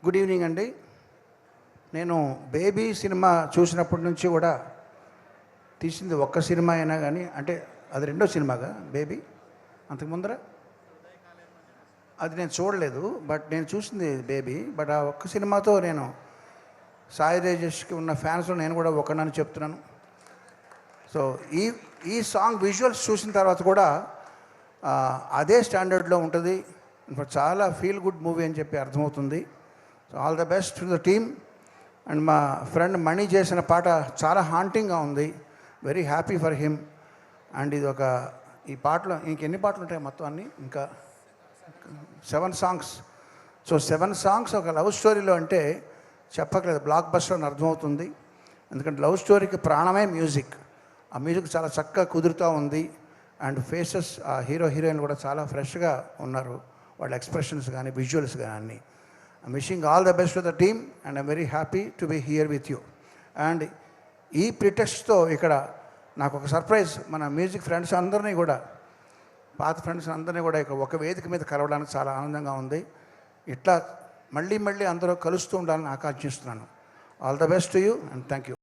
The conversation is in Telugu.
గుడ్ ఈవినింగ్ అండి. నేను బేబీ సినిమా చూసినప్పటి నుంచి కూడా తీసింది ఒక్క సినిమా అయినా కానీ, అంటే అది రెండో సినిమాగా బేబీ, అంతకు ముందర అది నేను చూడలేదు. బట్ నేను చూసింది బేబీ. బట్ ఆ ఒక్క సినిమాతో నేను సాయి తేజస్కి ఉన్న ఫ్యాన్స్లో నేను కూడా ఒకనని చెప్తున్నాను. సో ఈ ఈ సాంగ్ విజువల్స్ చూసిన తర్వాత కూడా అదే స్టాండర్డ్లో ఉంటుంది. చాలా ఫీల్ గుడ్ మూవీ అని చెప్పి అర్థమవుతుంది. So all the best to the team. And మా ఫ్రెండ్ మణి చేసిన పాట చాలా హాంటింగ్గా ఉంది. Very happy for him. And ఇది ఒక ఈ పాటలో ఇంకెన్ని పాటలు ఉంటాయి మొత్తం అన్నీ, ఇంకా 7 సాంగ్స్. సో 7 సాంగ్స్ ఒక లవ్ స్టోరీలో అంటే చెప్పట్లేదు, బ్లాక్ బస్టర్ అని అర్థమవుతుంది. ఎందుకంటే లవ్ స్టోరీకి ప్రాణమే మ్యూజిక్. ఆ మ్యూజిక్ చాలా చక్కగా కుదురుతూ ఉంది. అండ్ ఫేసెస్ ఆ హీరో హీరోయిన్ కూడా చాలా ఫ్రెష్గా ఉన్నారు, వాళ్ళ ఎక్స్ప్రెషన్స్ కానీ విజువల్స్ కానీ అన్నీ. I'm wishing all the best to the team and I'm very happy to be here with you. And ఈ ప్రిటెక్స్ట్తో ఇక్కడ నాకు ఒక సర్ప్రైజ్. మన మ్యూజిక్ ఫ్రెండ్స్ అందరినీ కూడా, పాత ఫ్రెండ్స్ అందరినీ కూడా ఇక్కడ ఒక వేదిక మీద కలవడానికి చాలా ఆనందంగా ఉంది. ఇట్లా మళ్ళీ మళ్ళీ అందరూ కలుస్తూ ఉండాలని ఆకాంక్షిస్తున్నాను. All the best to you and thank you.